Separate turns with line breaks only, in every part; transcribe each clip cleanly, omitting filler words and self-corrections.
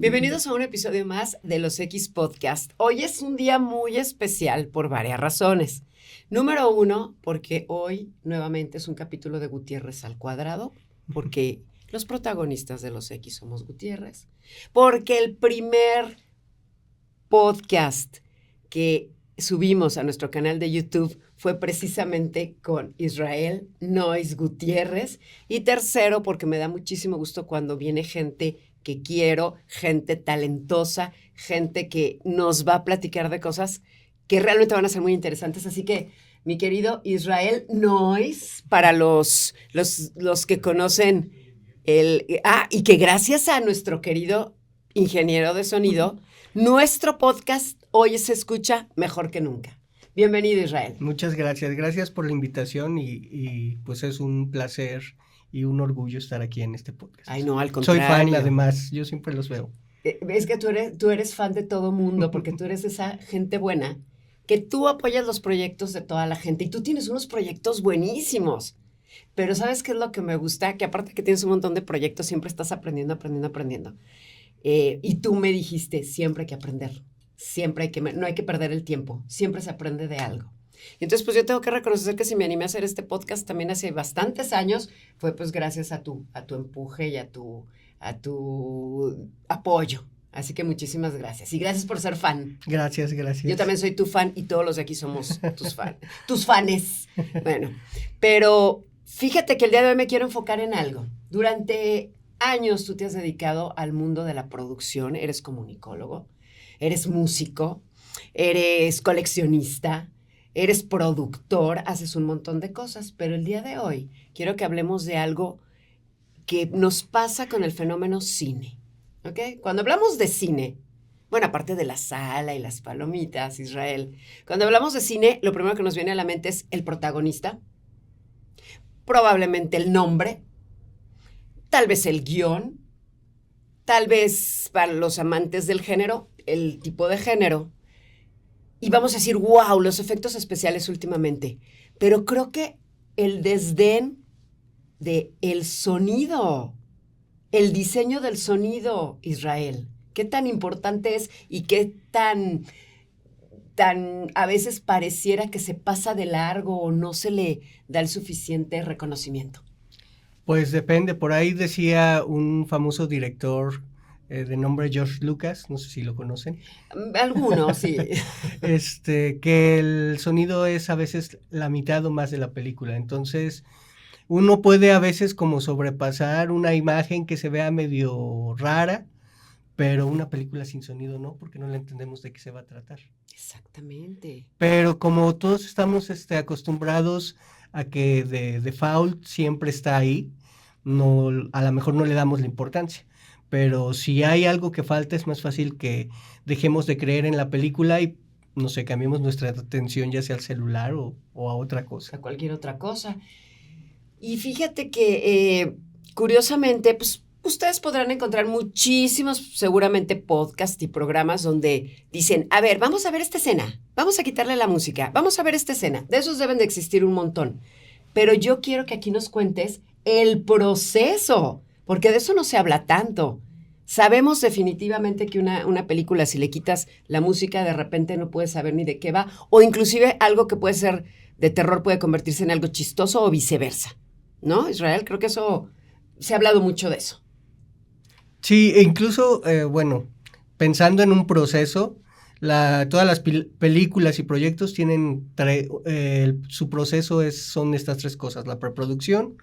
Bienvenidos a un episodio más de Los X Podcast. Hoy es un día muy especial por varias razones. Número uno, porque hoy nuevamente es un capítulo de Gutiérrez al cuadrado, porque los protagonistas de Los X somos Gutiérrez, porque el primer podcast que subimos a nuestro canal de YouTube fue precisamente con Israel Nois Gutiérrez, y tercero, porque me da muchísimo gusto cuando viene gente que quiero, gente talentosa, gente que nos va a platicar de cosas que realmente van a ser muy interesantes. Así que, mi querido Israel Nois, para los que conocen y que gracias a nuestro querido ingeniero de sonido, nuestro podcast hoy se escucha mejor que nunca. Bienvenido, Israel.
Muchas gracias por la invitación y pues es un placer y un orgullo estar aquí en este podcast.
Ay, no, al contrario.
Soy fan, además, yo siempre los veo.
Es que tú eres fan de todo mundo, porque tú eres esa gente buena, que tú apoyas los proyectos de toda la gente, y tú tienes unos proyectos buenísimos. Pero ¿sabes qué es lo que me gusta? Que aparte que tienes un montón de proyectos, siempre estás aprendiendo. Y tú me dijiste, siempre hay que aprender, no hay que perder el tiempo, siempre se aprende de algo. Y entonces, pues yo tengo que reconocer que si me animé a hacer este podcast también hace bastantes años, fue pues gracias a tu empuje y a tu apoyo. Así que muchísimas gracias. Y gracias por ser fan.
Gracias.
Yo también soy tu fan y todos los de aquí somos tus fanes. Bueno, pero fíjate que el día de hoy me quiero enfocar en algo. Durante años tú te has dedicado al mundo de la producción, eres comunicólogo, eres músico, eres coleccionista, eres productor, haces un montón de cosas, pero el día de hoy quiero que hablemos de algo que nos pasa con el fenómeno cine, ¿ok? Cuando hablamos de cine, bueno, aparte de la sala y las palomitas, Israel, cuando hablamos de cine, lo primero que nos viene a la mente es el protagonista, probablemente el nombre, tal vez el guión, tal vez para los amantes del género, el tipo de género. Y vamos a decir, wow, los efectos especiales últimamente. Pero creo que el desdén del sonido, el diseño del sonido, Israel, qué tan importante es y qué tan a veces pareciera que se pasa de largo o no se le da el suficiente reconocimiento.
Pues depende, por ahí decía un famoso director de nombre George Lucas, no sé si lo conocen.
Algunos, sí.
Que el sonido es a veces la mitad o más de la película, entonces uno puede a veces como sobrepasar una imagen que se vea medio rara, pero una película sin sonido no, porque no le entendemos de qué se va a tratar.
Exactamente.
Pero como todos estamos acostumbrados a que de default siempre está ahí, no, a lo mejor no le damos la importancia. Pero si hay algo que falta, es más fácil que dejemos de creer en la película y, no sé, cambiemos nuestra atención ya sea al celular o a otra cosa.
A cualquier otra cosa. Y fíjate que, curiosamente, pues, ustedes podrán encontrar muchísimos, seguramente, podcasts y programas donde dicen, a ver, vamos a ver esta escena, vamos a quitarle la música, vamos a ver esta escena. De esos deben de existir un montón. Pero yo quiero que aquí nos cuentes el proceso, porque de eso no se habla tanto. Sabemos definitivamente que una película, si le quitas la música, de repente no puedes saber ni de qué va, o inclusive algo que puede ser de terror puede convertirse en algo chistoso o viceversa, ¿no, Israel? Creo que eso, se ha hablado mucho de eso.
Sí, e incluso, pensando en un proceso, todas las películas y proyectos tienen, su proceso son estas tres cosas: la preproducción,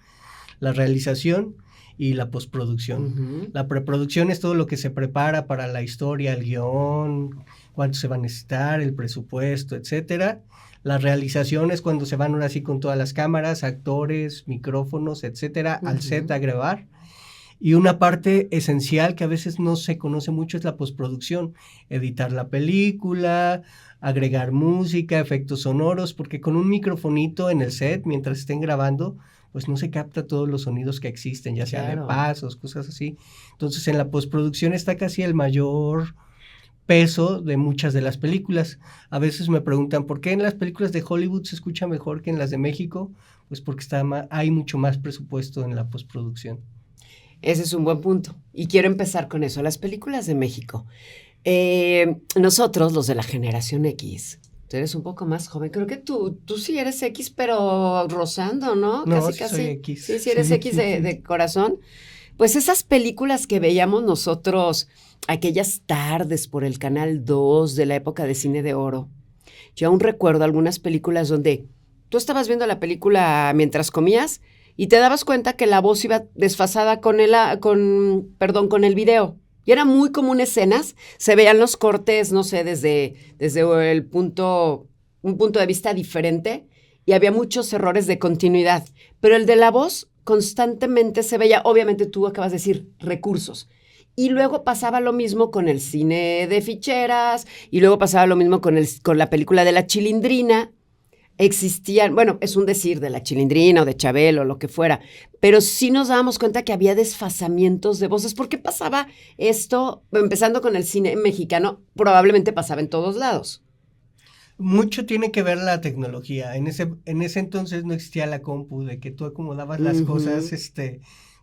la realización y la postproducción.
Uh-huh.
La preproducción es todo lo que se prepara para la historia, el guión, cuánto se va a necesitar, el presupuesto, etcétera. La realización es cuando se van ahora sí con todas las cámaras, actores, micrófonos, etcétera, al set a grabar. Y una parte esencial que a veces no se conoce mucho es la postproducción: editar la película, agregar música, efectos sonoros, porque con un microfonito en el set, mientras estén grabando, pues no se capta todos los sonidos que existen, ya sea de pasos, cosas así. Entonces, en la postproducción está casi el mayor peso de muchas de las películas. A veces me preguntan, ¿por qué en las películas de Hollywood se escucha mejor que en las de México? Pues porque hay mucho más presupuesto en la postproducción.
Ese es un buen punto. Y quiero empezar con eso. Las películas de México. Nosotros, los de la generación X, tú eres un poco más joven. Creo que tú sí eres X, pero rozando, ¿no?
No,
Casi,
sí
casi.
soy X.
Sí eres
Sí,
X
sí,
de,
sí.
de corazón. Pues esas películas que veíamos nosotros aquellas tardes por el Canal 2 de la época de Cine de Oro. Yo aún recuerdo algunas películas donde tú estabas viendo la película mientras comías y te dabas cuenta que la voz iba desfasada con el video. Y era muy común escenas, se veían los cortes, no sé, desde un punto de vista diferente y había muchos errores de continuidad. Pero el de la voz constantemente se veía, obviamente tú acabas de decir, recursos. Y luego pasaba lo mismo con el cine de ficheras, y luego pasaba lo mismo con la película de La Chilindrina. Existían, bueno, es un decir de La Chilindrina o de Chabelo o lo que fuera, pero sí nos dábamos cuenta que había desfasamientos de voces. ¿Por qué pasaba esto? Empezando con el cine mexicano, probablemente pasaba en todos lados.
Mucho tiene que ver la tecnología. En ese entonces no existía la compu, de que tú acomodabas las cosas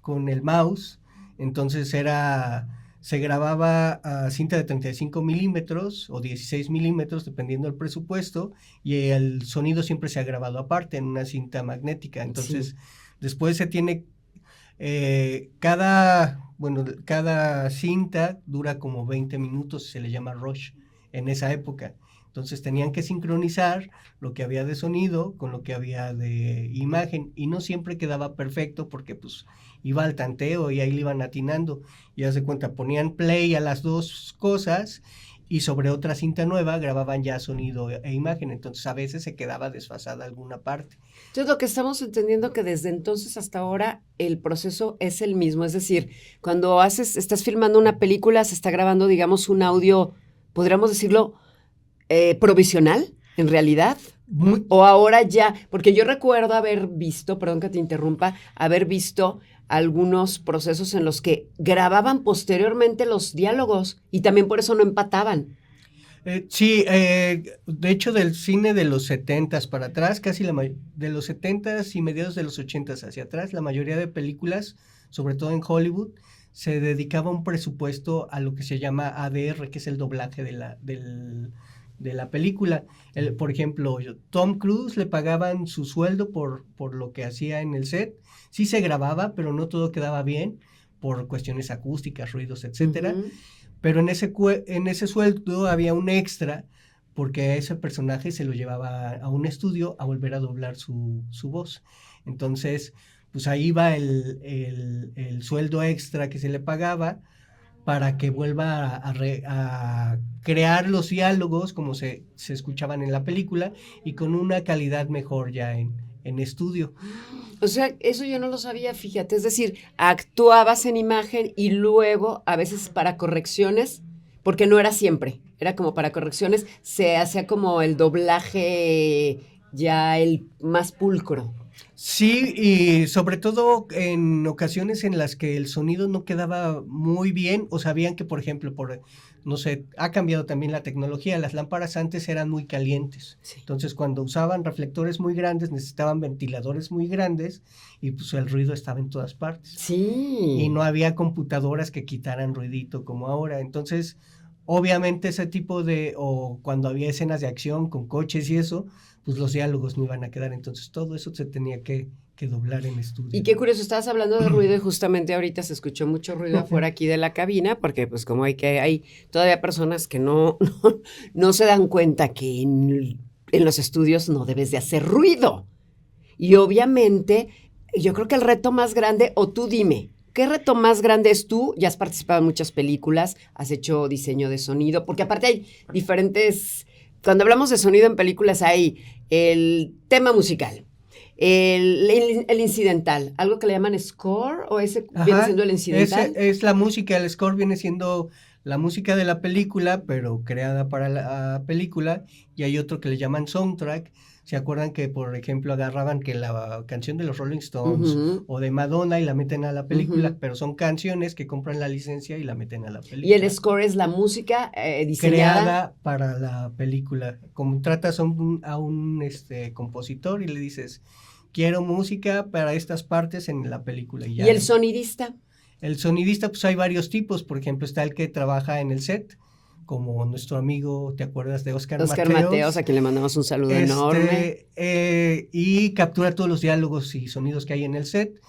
con el mouse. Entonces se grababa a cinta de 35 milímetros o 16 milímetros, dependiendo del presupuesto, y el sonido siempre se ha grabado aparte en una cinta magnética. Entonces, después se tiene, cada cinta dura como 20 minutos, se le llama rush en esa época. Entonces tenían que sincronizar lo que había de sonido con lo que había de imagen, y no siempre quedaba perfecto porque pues iba al tanteo y ahí le iban atinando. Y haz de cuenta, ponían play a las dos cosas y sobre otra cinta nueva grababan ya sonido e imagen. Entonces a veces se quedaba desfasada alguna parte.
Entonces lo que estamos entendiendo que desde entonces hasta ahora el proceso es el mismo. Es decir, cuando estás filmando una película, se está grabando, digamos, un audio, podríamos decirlo, provisional, en realidad. O ahora ya, porque yo recuerdo haber visto, perdón que te interrumpa, haber visto algunos procesos en los que grababan posteriormente los diálogos y también por eso no empataban.
Sí, de hecho del cine de los 70s para atrás, de los 70s y mediados de los 80s hacia atrás, la mayoría de películas, sobre todo en Hollywood, se dedicaba un presupuesto a lo que se llama ADR, que es el doblaje de la película. Por ejemplo, Tom Cruise le pagaban su sueldo por lo que hacía en el set. Sí se grababa, pero no todo quedaba bien por cuestiones acústicas, ruidos, etcétera.
Ujú.
Pero en ese sueldo había un extra porque a ese personaje se lo llevaba a un estudio a volver a doblar su voz. Entonces, pues ahí va el sueldo extra que se le pagaba para que vuelva a crear los diálogos como se escuchaban en la película y con una calidad mejor ya en estudio.
O sea, eso yo no lo sabía, fíjate. Es decir, actuabas en imagen y luego, a veces para correcciones, porque no era siempre, era como para correcciones, se hacía como el doblaje ya el más pulcro.
Sí, y sobre todo en ocasiones en las que el sonido no quedaba muy bien, o sabían que, por ejemplo, no sé, ha cambiado también la tecnología, las lámparas antes eran muy calientes,
Sí.
entonces cuando usaban reflectores muy grandes necesitaban ventiladores muy grandes y pues el ruido estaba en todas partes.
Sí.
Y no había computadoras que quitaran ruidito como ahora, entonces obviamente ese tipo o cuando había escenas de acción con coches y eso, pues los diálogos no iban a quedar, entonces todo eso se tenía que doblar en estudio.
Y qué curioso, estabas hablando de ruido y justamente ahorita se escuchó mucho ruido afuera aquí de la cabina, porque pues como hay todavía personas que no se dan cuenta que en los estudios no debes de hacer ruido. Y obviamente, yo creo que el reto más grande, o tú dime, ¿qué reto más grande es tú? Ya has participado en muchas películas, has hecho diseño de sonido, porque aparte hay diferentes, cuando hablamos de sonido en películas hay el tema musical, el incidental, algo que le llaman score, o ese viene siendo el incidental.
Es la música, el score viene siendo la música de la película, pero creada para la película, y hay otro que le llaman soundtrack. ¿Se acuerdan que, por ejemplo, agarraban que la canción de los Rolling Stones o de Madonna y la meten a la película, pero son canciones que compran la licencia y la meten a la película?
Y el score es la música diseñada.
Creada para la película. Como tratas a un compositor y le dices, quiero música para estas partes en la película. Y
el sonidista.
El sonidista, pues hay varios tipos. Por ejemplo, está el que trabaja en el set, como nuestro amigo, ¿te acuerdas de Oscar
Mateos, a quien le mandamos un saludo enorme.
Y captura todos los diálogos y sonidos que hay en el set,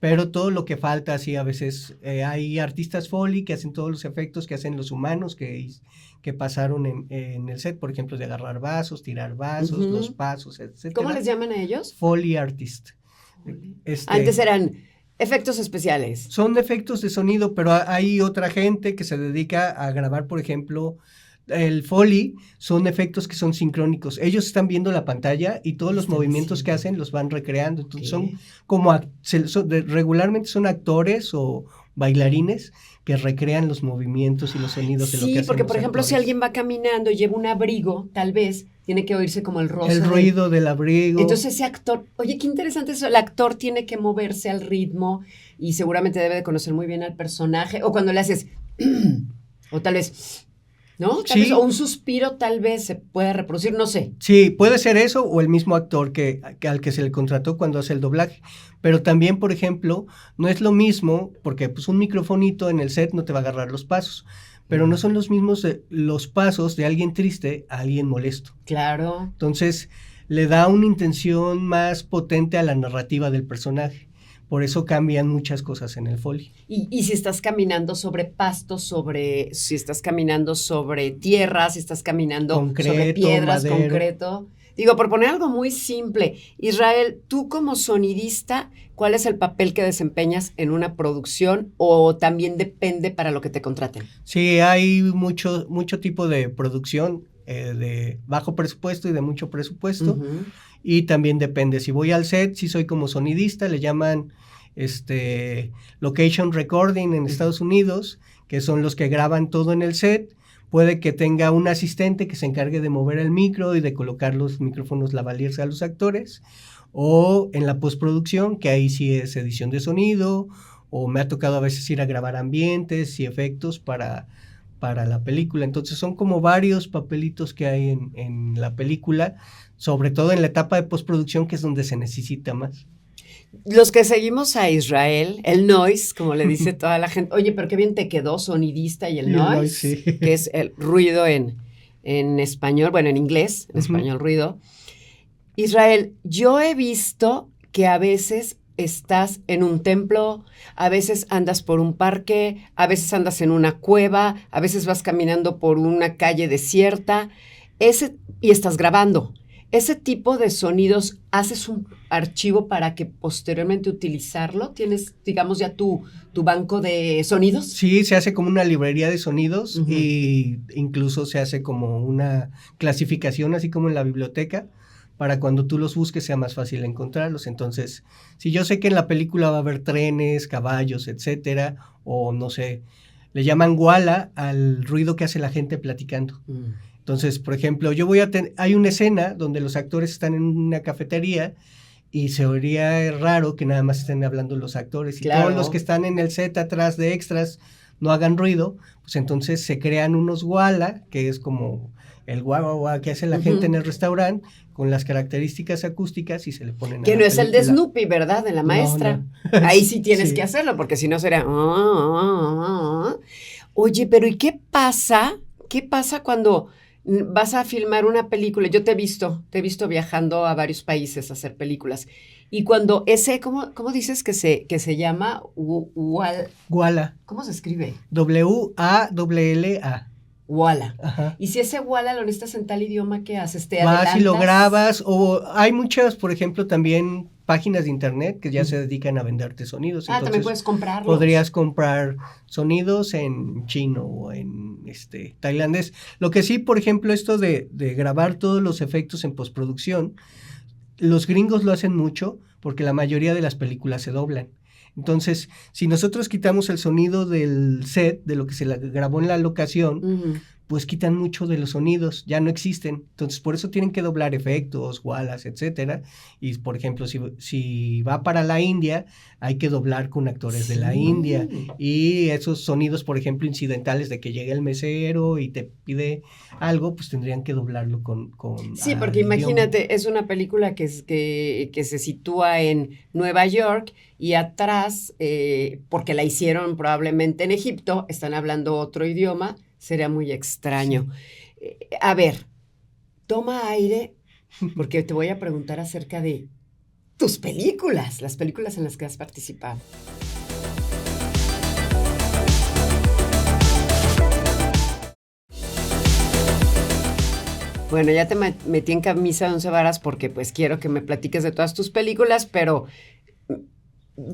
pero todo lo que falta, sí, a veces hay artistas Foley que hacen todos los efectos que hacen los humanos que pasaron en el set, por ejemplo, de agarrar vasos, tirar vasos, los pasos, etc.
¿Cómo les llaman a ellos?
Foley artist.
Antes eran efectos especiales.
Son efectos de sonido, pero hay otra gente que se dedica a grabar, por ejemplo, el Foley, son efectos que son sincrónicos. Ellos están viendo la pantalla y todos los movimientos que hacen los van recreando. Entonces son como, regularmente son actores o bailarines que recrean los movimientos y los sonidos de lo que hacen.
Sí, porque por ejemplo,
actores.
Si alguien va caminando y lleva un abrigo, tal vez tiene que oírse como el roce.
El ruido del abrigo.
Entonces ese actor, oye, qué interesante eso, el actor tiene que moverse al ritmo y seguramente debe de conocer muy bien al personaje, o cuando le haces, o tal vez, ¿no? Tal vez, o un suspiro tal vez se puede reproducir, no sé.
Sí, puede ser eso o el mismo actor al que se le contrató cuando hace el doblaje. Pero también, por ejemplo, no es lo mismo, porque pues un microfonito en el set no te va a agarrar los pasos, pero no son los mismos los pasos de alguien triste a alguien molesto.
Claro.
Entonces, le da una intención más potente a la narrativa del personaje. Por eso cambian muchas cosas en el Foley.
Y si estás caminando sobre pastos, si estás caminando sobre tierra, si estás caminando sobre piedras, madero. Concreto. Digo, por poner algo muy simple, Israel, tú como sonidista, ¿cuál es el papel que desempeñas en una producción o también depende para lo que te contraten?
Sí, hay mucho tipo de producción de bajo presupuesto y de mucho presupuesto. Y también depende, si voy al set, si soy como sonidista, le llaman location recording en Estados Unidos, que son los que graban todo en el set. Puede que tenga un asistente que se encargue de mover el micro y de colocar los micrófonos lavaliers a los actores, o en la postproducción, que ahí sí es edición de sonido, o me ha tocado a veces ir a grabar ambientes y efectos para la película. Entonces son como varios papelitos que hay en la película, sobre todo en la etapa de postproducción, que es donde se necesita más.
Los que seguimos a Israel, el noise, como le dice toda la gente, oye, pero qué bien te quedó sonidista y el noise, sí. Que es el ruido en español, bueno, en inglés, en español ruido. Israel, yo he visto que a veces estás en un templo, a veces andas por un parque, a veces andas en una cueva, a veces vas caminando por una calle desierta, y estás grabando. ¿Ese tipo de sonidos haces un archivo para que posteriormente utilizarlo? ¿Tienes, digamos, ya tu banco de sonidos?
Sí, se hace como una librería de sonidos y incluso se hace como una clasificación, así como en la biblioteca, para cuando tú los busques sea más fácil encontrarlos. Entonces, si yo sé que en la película va a haber trenes, caballos, etcétera, o no sé, le llaman wala al ruido que hace la gente platicando. Entonces, por ejemplo, hay una escena donde los actores están en una cafetería y se oiría raro que nada más estén hablando los actores. Y todos los que están en el set atrás de extras no hagan ruido, pues entonces se crean unos wala, que es como el guau guau guau que hace la gente en el restaurante, con las características acústicas y se le ponen
que no es el de Snoopy, ¿verdad? De la maestra. No. Ahí sí tienes que hacerlo, porque si no será... Oye, pero ¿y qué pasa? ¿Qué pasa cuando vas a filmar una película? Yo te he visto viajando a varios países a hacer películas. Y cuando ¿cómo dices que se llama?
Wala.
¿Cómo se escribe?
W-A-L-L-A.
Wala. Ajá. Y si ese wala lo necesitas en tal idioma, ¿qué haces? ¿Te
adelantas? Vas y lo grabas, o hay muchas, por ejemplo, también páginas de internet que ya se dedican a venderte sonidos.
Entonces, también puedes comprarlos.
Podrías comprar sonidos en chino o en tailandés. Lo que sí, por ejemplo, esto de grabar todos los efectos en postproducción, los gringos lo hacen mucho porque la mayoría de las películas se doblan. Entonces, si nosotros quitamos el sonido del set, de lo que se grabó en la locación, pues quitan mucho de los sonidos, ya no existen. Entonces, por eso tienen que doblar efectos, walas, etcétera. Y, por ejemplo, si va para la India, hay que doblar con actores de la India. Y esos sonidos, por ejemplo, incidentales de que llegue el mesero y te pide algo, pues tendrían que doblarlo con
sí, porque imagínate, es una película que se sitúa en Nueva York y atrás, porque la hicieron probablemente en Egipto, están hablando otro idioma, sería muy extraño. Sí. A ver, toma aire, porque te voy a preguntar acerca de tus películas, las películas en las que has participado. Bueno, ya te metí en camisa de 11 varas porque pues quiero que me platiques de todas tus películas, pero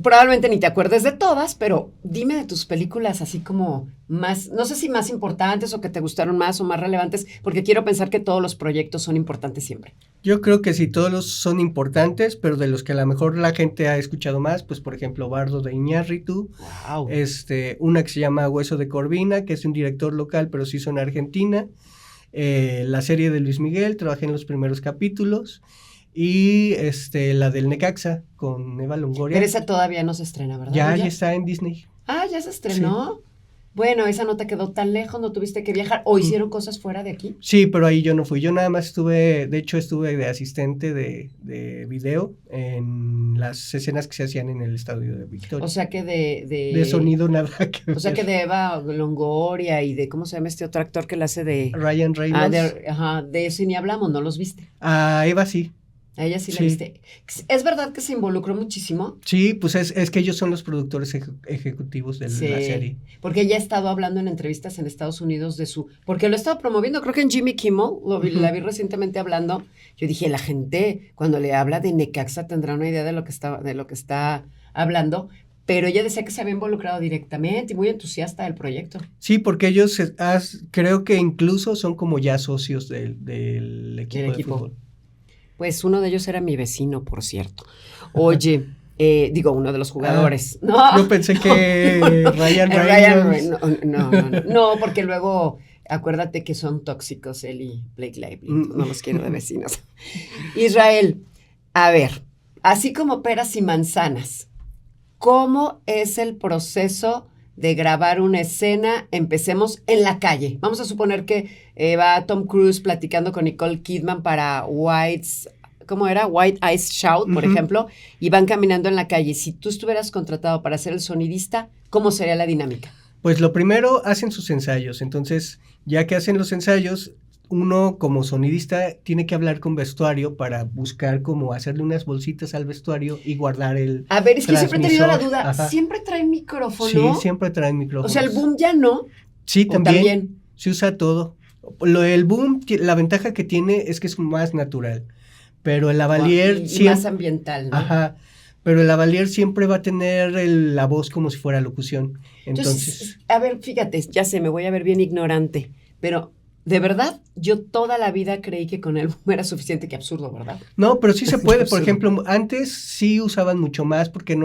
probablemente ni te acuerdes de todas, pero dime de tus películas así como más, no sé si más importantes o que te gustaron más o más relevantes, porque quiero pensar que todos los proyectos son importantes siempre.
Yo creo que sí, todos son importantes, pero de los que a lo mejor la gente ha escuchado más, pues por ejemplo Bardo de Iñárritu,
wow.
Una que se llama Hueso de Corvina, que es un director local, pero se hizo en Argentina, la serie de Luis Miguel, trabajé en los primeros capítulos, y la del Necaxa con Eva Longoria.
Pero esa todavía no se estrena, ¿verdad?
Ya está en Disney.
Ah, ¿ya se estrenó? Sí. Bueno, esa no te quedó tan lejos, no tuviste que viajar, ¿o hicieron cosas fuera de aquí?
Sí, pero ahí yo no fui, yo nada más estuve de asistente de video en las escenas que se hacían en el estadio de Victoria.
O sea que de
sonido nada que ver.
O sea que de Eva Longoria y de, ¿cómo se llama este otro actor que la hace de?
Ryan Reynolds.
De ese ni hablamos, ¿no los viste?
A Eva sí.
A ella sí la viste. ¿Es verdad que se involucró muchísimo?
Sí, pues es que ellos son los productores ejecutivos de la serie.
Porque ella ha estado hablando en entrevistas en Estados Unidos de porque lo ha estado promoviendo, creo que en Jimmy Kimmel, la vi recientemente hablando. Yo dije, la gente cuando le habla de Necaxa tendrá una idea de lo que está hablando, pero ella decía que se había involucrado directamente y muy entusiasta del proyecto.
Sí, porque ellos creo que incluso son como ya socios del equipo de fútbol.
Pues uno de ellos era mi vecino, por cierto. Oye, uno de los jugadores. No,
yo pensé que Ryan Reynolds.
No, porque luego, acuérdate que son tóxicos él y Blake Lively, no los quiero de vecinos. Israel, a ver, así como peras y manzanas, ¿cómo es el proceso de grabar una escena? Empecemos en la calle. Vamos a suponer que va Tom Cruise platicando con Nicole Kidman para White Eyes Shout, por ejemplo, y van caminando en la calle. Si tú estuvieras contratado para ser el sonidista, ¿cómo sería la dinámica?
Pues lo primero, hacen sus ensayos. Entonces, ya que hacen los ensayos, uno como sonidista tiene que hablar con vestuario para buscar cómo hacerle unas bolsitas al vestuario y guardar el
A ver, es que siempre he tenido la duda, Ajá. ¿Siempre traen micrófono?
Sí, siempre traen micrófono.
O sea, el boom ya no.
Sí, también. Se usa todo. El boom, la ventaja que tiene es que es más natural, pero el lavalier...
Y más ambiental, ¿no?
Ajá. Pero el lavalier siempre va a tener la voz como si fuera locución. Entonces,
a ver, fíjate, ya sé, me voy a ver bien ignorante, pero de verdad, yo toda la vida creí que con el boom era suficiente, que absurdo, ¿verdad?
No, pero sí se puede. Por ejemplo, antes sí usaban mucho más porque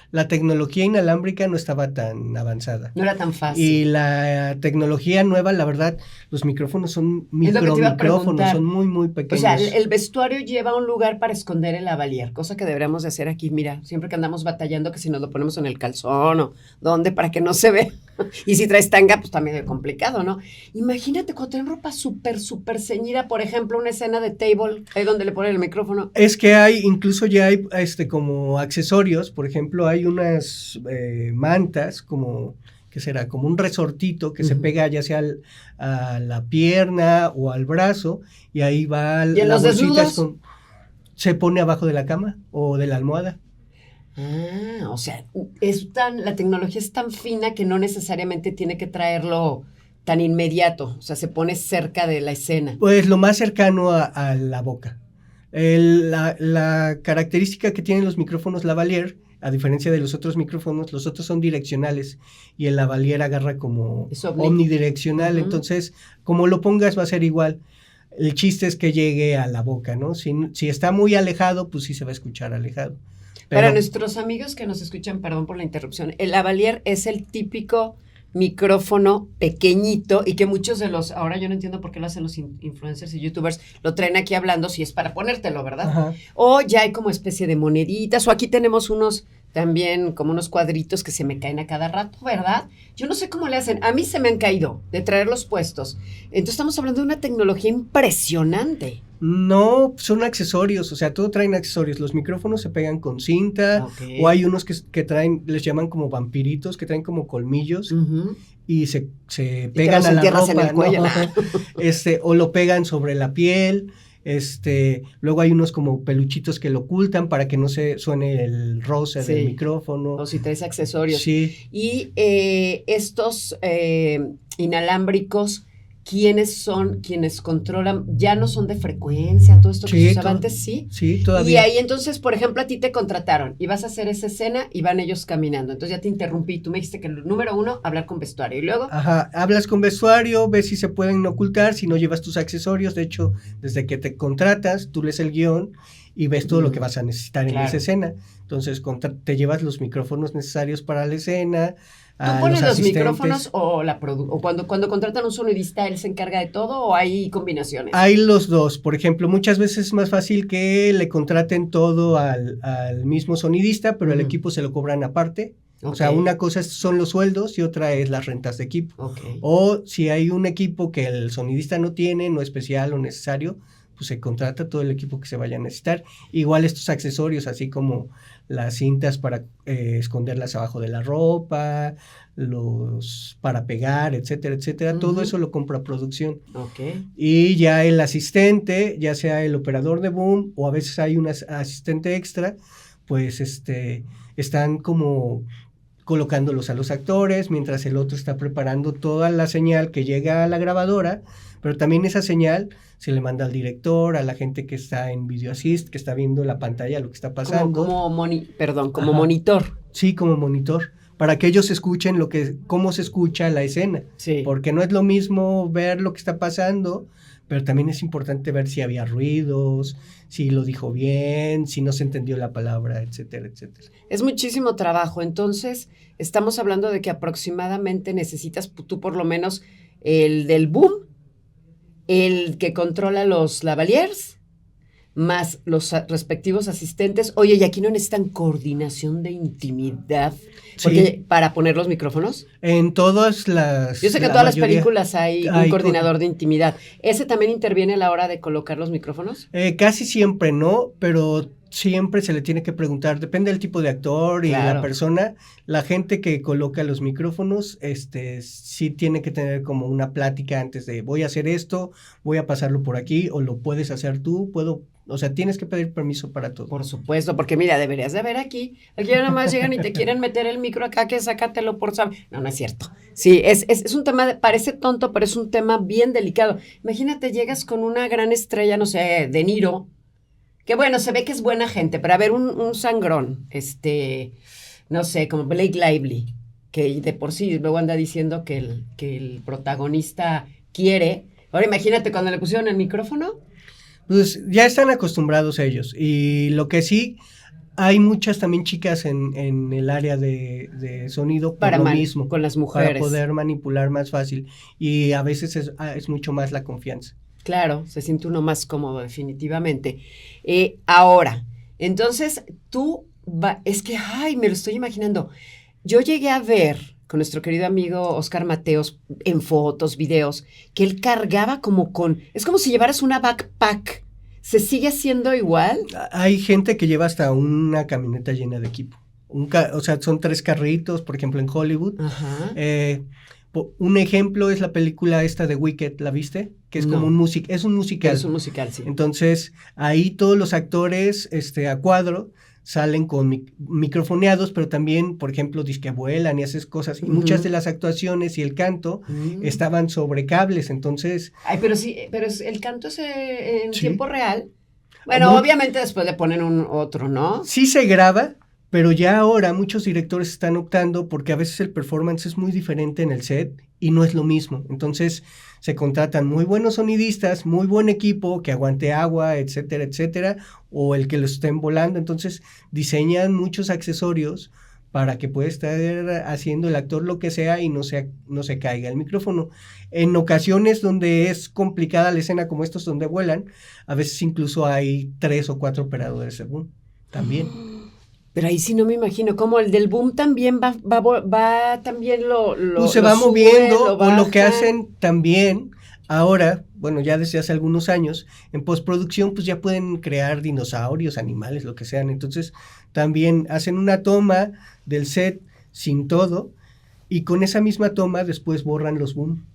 la tecnología inalámbrica no estaba tan avanzada.
No era tan fácil.
Y la tecnología nueva, la verdad, los micrófonos son micrófonos, son muy, muy pequeños.
O sea, el vestuario lleva un lugar para esconder el lavalier, cosa que deberíamos de hacer aquí, mira, siempre que andamos batallando que si nos lo ponemos en el calzón o dónde para que no se vea. Y si traes tanga, pues también es complicado, ¿no? Imagínate cuando traen ropa súper ceñida, por ejemplo, una escena de table, ahí donde le ponen el micrófono.
Es que incluso ya hay como accesorios, por ejemplo, hay unas mantas como, ¿qué será? Como un resortito que se pega ya sea a la pierna o al brazo, y ahí va
¿Y en los desnudos?
Se pone abajo de la cama o de la almohada.
Ah, o sea, la tecnología es tan fina que no necesariamente tiene que traerlo tan inmediato, o sea, se pone cerca de la escena.
Pues lo más cercano a la boca. La característica que tienen los micrófonos lavalier, a diferencia de los otros micrófonos, los otros son direccionales y el lavalier agarra como omnidireccional, entonces como lo pongas va a ser igual. El chiste es que llegue a la boca, ¿no? Si está muy alejado, pues sí se va a escuchar alejado.
Para nuestros amigos que nos escuchan, perdón por la interrupción, el lavalier es el típico micrófono pequeñito y que muchos de los, ahora yo no entiendo por qué lo hacen los influencers y youtubers, lo traen aquí hablando si es para ponértelo, ¿verdad?
Ajá.
O ya hay como especie de moneditas, o aquí tenemos unos también como unos cuadritos que se me caen a cada rato, ¿verdad? Yo no sé cómo le hacen, a mí se me han caído de traerlos puestos. Entonces estamos hablando de una tecnología impresionante.
No, son accesorios, o sea, todo traen accesorios. Los micrófonos se pegan con cinta,
Okay.
o hay unos que traen, les llaman como vampiritos, que traen como colmillos y se pegan
los
a la
entierras
ropa,
en el cuello.
¿no? O lo pegan sobre la piel. Luego hay unos como peluchitos que lo ocultan para que no se suene el roce
Sí.
del micrófono.
O si traes accesorios.
Sí.
Y estos inalámbricos, ¿quiénes son quienes controlan? Ya no son de frecuencia, todo esto que se usaba antes, ¿sí?
Sí, todavía.
Y ahí entonces, por ejemplo, a ti te contrataron y vas a hacer esa escena y van ellos caminando. Entonces ya te interrumpí, tú me dijiste que el número 1, hablar con vestuario. Y luego...
Ajá, hablas con vestuario, ves si se pueden ocultar, si no llevas tus accesorios. De hecho, desde que te contratas, tú lees el guión y ves todo lo que vas a necesitar en esa escena. Entonces, te llevas los micrófonos necesarios para la escena.
¿Tú pones los micrófonos o cuando contratan un sonidista, él se encarga de todo o hay combinaciones?
Hay los dos. Por ejemplo, muchas veces es más fácil que le contraten todo al mismo sonidista, pero el equipo se lo cobran aparte. Okay. O sea, una cosa son los sueldos y otra es las rentas de equipo.
Okay.
O si hay un equipo que el sonidista no tiene, no especial o necesario, pues se contrata todo el equipo que se vaya a necesitar. Igual estos accesorios, así como las cintas para esconderlas abajo de la ropa, los para pegar, etcétera, etcétera, todo eso lo compra producción.
Okay.
Y ya el asistente, ya sea el operador de boom o a veces hay un asistente extra, pues están como colocándolos a los actores mientras el otro está preparando toda la señal que llega a la grabadora, pero también esa señal se le manda al director, a la gente que está en Video Assist, que está viendo la pantalla, lo que está pasando.
Como monitor.
Sí, como monitor, para que ellos escuchen cómo se escucha la escena.
Sí.
Porque no es lo mismo ver lo que está pasando, pero también es importante ver si había ruidos, si lo dijo bien, si no se entendió la palabra, etcétera, etcétera.
Es muchísimo trabajo, entonces estamos hablando de que aproximadamente necesitas tú por lo menos el del boom, el que controla los lavaliers, más los respectivos asistentes. Oye, y aquí no necesitan coordinación de intimidad, porque sí. Para poner los micrófonos.
En todas las...
Yo sé que en todas las películas hay un coordinador de intimidad. ¿Ese también interviene a la hora de colocar los micrófonos?
Casi siempre no, pero siempre se le tiene que preguntar, depende del tipo de actor y la persona. La gente que coloca los micrófonos, sí tiene que tener como una plática antes de voy a hacer esto, voy a pasarlo por aquí, o lo puedes hacer tú, o sea, tienes que pedir permiso para todo.
Por supuesto, porque mira, deberías de ver aquí ya nada más llegan y te quieren meter el micro acá, que sácatelo por saber. No es cierto. Sí, es un tema, parece tonto, pero es un tema bien delicado. Imagínate, llegas con una gran estrella, no sé, De Niro, que bueno, se ve que es buena gente, pero a ver, un sangrón, no sé, como Blake Lively, que de por sí luego anda diciendo que el protagonista quiere. Ahora imagínate cuando le pusieron el micrófono.
Pues ya están acostumbrados ellos, y lo que sí, hay muchas también chicas en el área de sonido
para
lo mismo,
con las mujeres.
Para poder manipular más fácil, y a veces es mucho más la confianza.
Claro, se siente uno más cómodo definitivamente. Ahora, entonces es que, me lo estoy imaginando, yo llegué a ver con nuestro querido amigo Oscar Mateos, en fotos, videos, que él cargaba es como si llevaras una backpack. ¿Se sigue haciendo igual?
Hay gente que lleva hasta una camioneta llena de equipo. O sea, son 3 carritos, por ejemplo, en Hollywood.
Ajá.
Un ejemplo es la película esta de Wicked, ¿la viste? Que es como es un musical.
Es un musical, sí.
Entonces, ahí todos los actores a cuadro salen con microfoneados, pero también, por ejemplo, disque vuelan y haces cosas. Y muchas de las actuaciones y el canto estaban sobre cables, entonces...
Ay, pero el canto es en tiempo real. Bueno, obviamente después le ponen otro, ¿no?
Sí se graba, pero ya ahora muchos directores están optando porque a veces el performance es muy diferente en el set y no es lo mismo. Entonces se contratan muy buenos sonidistas, muy buen equipo que aguante agua, etcétera, etcétera, o el que lo estén volando. Entonces diseñan muchos accesorios para que pueda estar haciendo el actor lo que sea y no se caiga el micrófono. En ocasiones donde es complicada la escena, como estos donde vuelan, a veces incluso hay 3 o 4 operadores según, también.
Pero ahí sí no me imagino, como el del boom también va también
pues se
lo
va
sube,
moviendo, o lo que
baja.
hacen también ahora, bueno, ya desde hace algunos años, en postproducción pues ya pueden crear dinosaurios, animales, lo que sean. Entonces también hacen una toma del set sin todo y con esa misma toma después borran los boom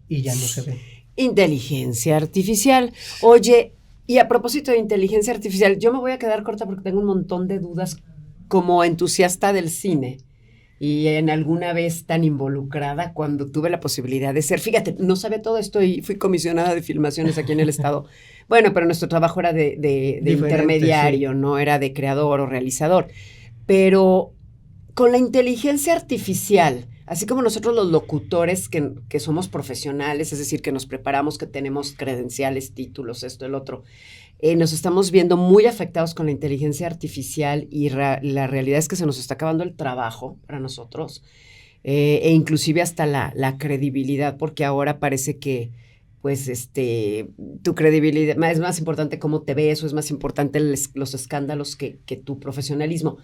y ya no se ven.
Inteligencia artificial. Oye, y a propósito de inteligencia artificial, yo me voy a quedar corta porque tengo un montón de dudas como entusiasta del cine y en alguna vez tan involucrada cuando tuve la posibilidad de ser. Fíjate, no sabía todo esto y fui comisionada de filmaciones aquí en el estado. Bueno, pero nuestro trabajo era de intermediario, sí. No era de creador o realizador. Pero con la inteligencia artificial, así como nosotros los locutores que somos profesionales, es decir, que nos preparamos, que tenemos credenciales, títulos, esto, el otro, nos estamos viendo muy afectados con la inteligencia artificial y la realidad es que se nos está acabando el trabajo para nosotros e inclusive hasta la credibilidad, porque ahora parece que pues tu credibilidad es más importante cómo te ves o es más importante los escándalos que tu profesionalismo.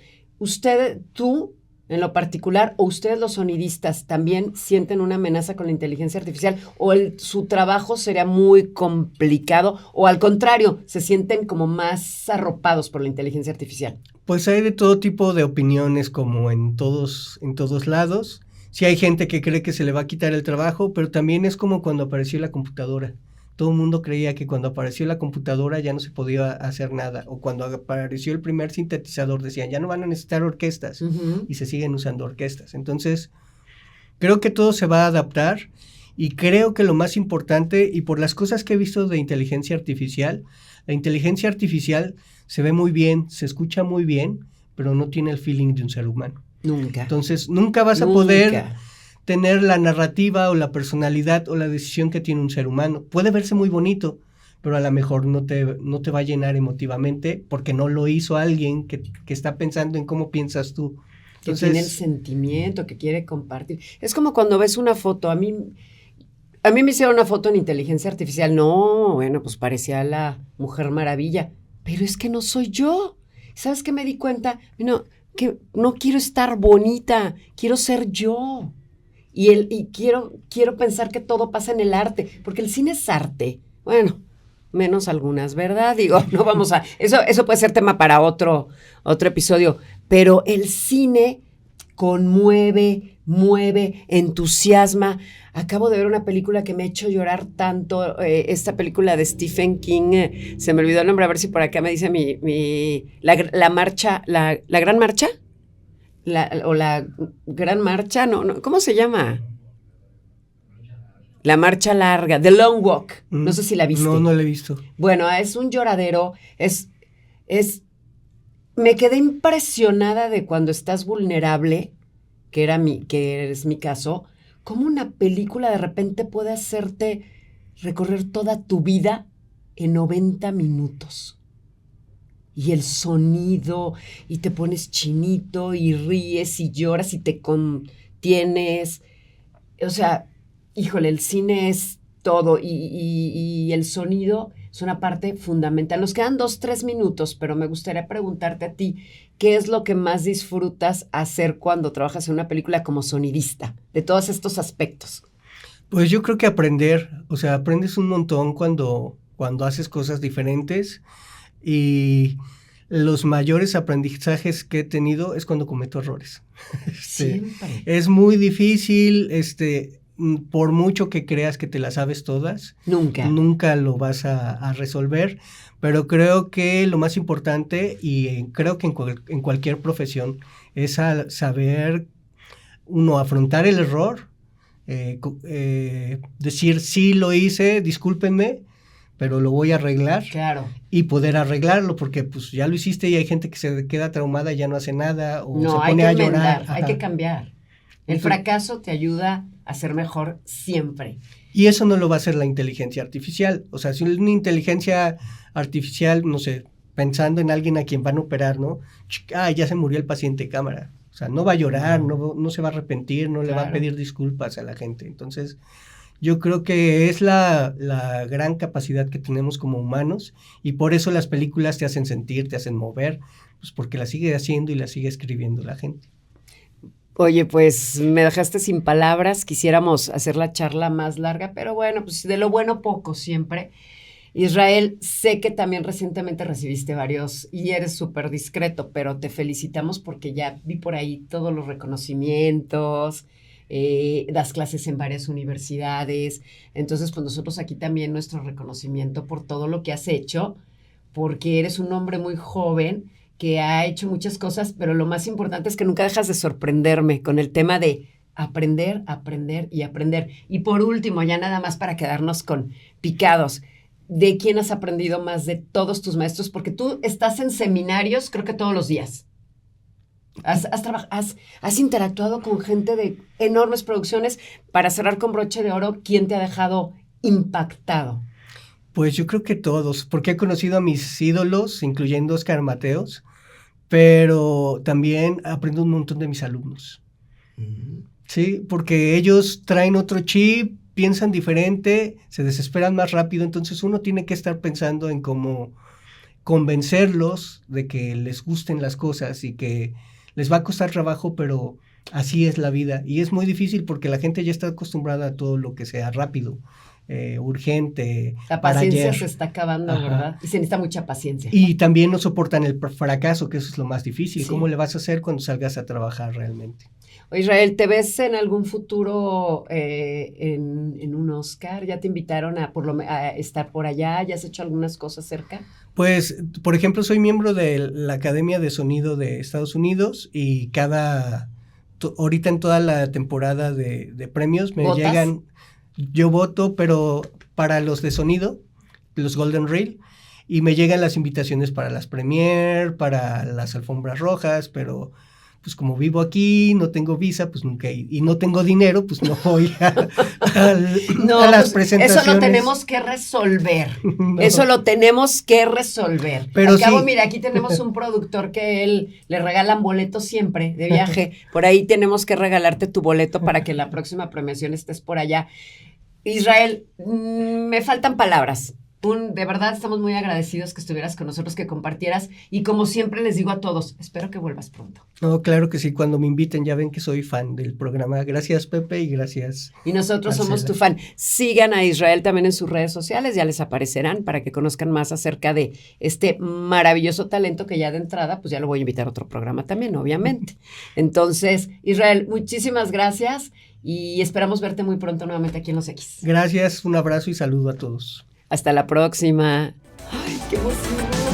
Tú en lo particular, o ustedes los sonidistas también sienten una amenaza con la inteligencia artificial, o su trabajo sería muy complicado, o al contrario, se sienten como más arropados por la inteligencia artificial.
Pues hay de todo tipo de opiniones, como en todos lados. Sí hay gente que cree que se le va a quitar el trabajo, pero también es como cuando apareció la computadora. Todo el mundo creía que cuando apareció la computadora ya no se podía hacer nada, o cuando apareció el primer sintetizador decían, ya no van a necesitar orquestas, y se siguen usando orquestas. Entonces, creo que todo se va a adaptar, y creo que lo más importante, y por las cosas que he visto de inteligencia artificial, la inteligencia artificial se ve muy bien, se escucha muy bien, pero no tiene el feeling de un ser humano.
Nunca.
Entonces, nunca vas a poder tener la narrativa o la personalidad o la decisión que tiene un ser humano. Puede verse muy bonito, pero a lo mejor no te va a llenar emotivamente porque no lo hizo alguien que está pensando en cómo piensas tú.
Entonces, que tiene el sentimiento, que quiere compartir. Es como cuando ves una foto. A mí me hicieron una foto en inteligencia artificial. No, bueno, pues parecía la Mujer Maravilla, pero es que no soy yo. ¿Sabes qué me di cuenta? No, que no quiero estar bonita, quiero ser yo. Y quiero pensar que todo pasa en el arte, porque el cine es arte. Bueno, menos algunas, ¿verdad? Digo, no vamos a... Eso puede ser tema para otro episodio, pero el cine conmueve, mueve, entusiasma. Acabo de ver una película que me ha hecho llorar tanto, esta película de Stephen King, se me olvidó el nombre, a ver si por acá me dice la marcha, la gran marcha. La gran marcha, no, ¿cómo se llama? La marcha larga, The Long Walk. No sé si la viste.
No la he visto.
Bueno, es un lloradero, me quedé impresionada de cuando estás vulnerable, que es mi caso, cómo una película de repente puede hacerte recorrer toda tu vida en 90 minutos. Y el sonido, y te pones chinito, y ríes, y lloras, y te contienes. O sea, híjole, el cine es todo, y el sonido es una parte fundamental. Nos quedan 2-3 minutos, pero me gustaría preguntarte a ti, ¿qué es lo que más disfrutas hacer cuando trabajas en una película como sonidista, de todos estos aspectos?
Pues yo creo que aprendes un montón cuando haces cosas diferentes. Y los mayores aprendizajes que he tenido es cuando cometo errores.
Siempre.
Es muy difícil, por mucho que creas que te las sabes todas, nunca lo vas a resolver, pero creo que lo más importante, y creo que en cualquier profesión, es saber afrontar el error, decir, sí lo hice, discúlpenme, pero lo voy a arreglar.
Claro.
Y poder arreglarlo, porque pues ya lo hiciste y hay gente que se queda traumada y ya no hace nada, o se pone a llorar.
Hay que cambiar. El fracaso te ayuda a ser mejor siempre.
Y eso no lo va a hacer la inteligencia artificial. O sea, si una inteligencia artificial, no sé, pensando en alguien a quien van a operar, ¿no? Ya se murió el paciente, cámara. O sea, no va a llorar, no se va a arrepentir, no le va a
Claro.
pedir disculpas a la gente. Entonces, yo creo que es la gran capacidad que tenemos como humanos, y por eso las películas te hacen sentir, te hacen mover, pues porque la sigue haciendo y la sigue escribiendo la gente.
Oye, pues me dejaste sin palabras, quisiéramos hacer la charla más larga, pero bueno, pues de lo bueno poco siempre. Israel, sé que también recientemente recibiste varios y eres súper discreto, pero te felicitamos porque ya vi por ahí todos los reconocimientos, das clases en varias universidades, entonces pues nosotros aquí también nuestro reconocimiento por todo lo que has hecho, porque eres un hombre muy joven que ha hecho muchas cosas, pero lo más importante es que nunca dejas de sorprenderme con el tema de aprender, aprender y aprender. Y por último, ya nada más para quedarnos con picados, ¿de quién has aprendido más de todos tus maestros? Porque tú estás en seminarios, creo que todos los días. Has interactuado con gente de enormes producciones. Para cerrar con broche de oro, ¿quién te ha dejado impactado?
Pues yo creo que todos, porque he conocido a mis ídolos, incluyendo Oscar Mateos, pero también aprendo un montón de mis alumnos. Sí, porque ellos traen otro chip, piensan diferente, se desesperan más rápido, entonces uno tiene que estar pensando en cómo convencerlos de que les gusten las cosas y que les va a costar trabajo, pero así es la vida. Y es muy difícil porque la gente ya está acostumbrada a todo lo que sea rápido, urgente.
La
para
paciencia
ayer.
se está acabando,
Ajá.
¿verdad? Y se necesita mucha paciencia.
Y también no soportan el fracaso, que eso es lo más difícil.
Sí.
¿Cómo le vas a hacer cuando salgas a trabajar realmente?
Israel, ¿te ves en algún futuro en un Oscar? ¿Ya te invitaron a estar por allá? ¿Ya has hecho algunas cosas cerca?
Pues, por ejemplo, soy miembro de la Academia de Sonido de Estados Unidos y ahorita en toda la temporada de premios me
¿Votas?
llegan, yo voto, pero para los de sonido, los Golden Reel, y me llegan las invitaciones para las premiere, para las alfombras rojas, pero pues como vivo aquí, no tengo visa, pues nunca, y no tengo dinero, pues no voy a las presentaciones.
Eso lo tenemos que resolver.
No.
Eso lo tenemos que resolver.
Pero
Al cabo,
sí.
mira, aquí tenemos un productor que él le regalan boletos siempre de viaje. Por ahí tenemos que regalarte tu boleto para que en la próxima premiación estés por allá. Israel, me faltan palabras. De verdad estamos muy agradecidos que estuvieras con nosotros, que compartieras, y como siempre les digo a todos, espero que vuelvas pronto.
No, claro que sí, cuando me inviten ya ven que soy fan del programa. Gracias, Pepe, y gracias.
Y nosotros
Marcela.
somos tu fan. Sigan a Israel también en sus redes sociales, ya les aparecerán para que conozcan más acerca de este maravilloso talento que ya de entrada, pues ya lo voy a invitar a otro programa también, obviamente. Entonces, Israel, muchísimas gracias y esperamos verte muy pronto nuevamente aquí en Los X.
Gracias, un abrazo y saludo a todos.
Hasta la próxima. ¡Ay, qué emoción!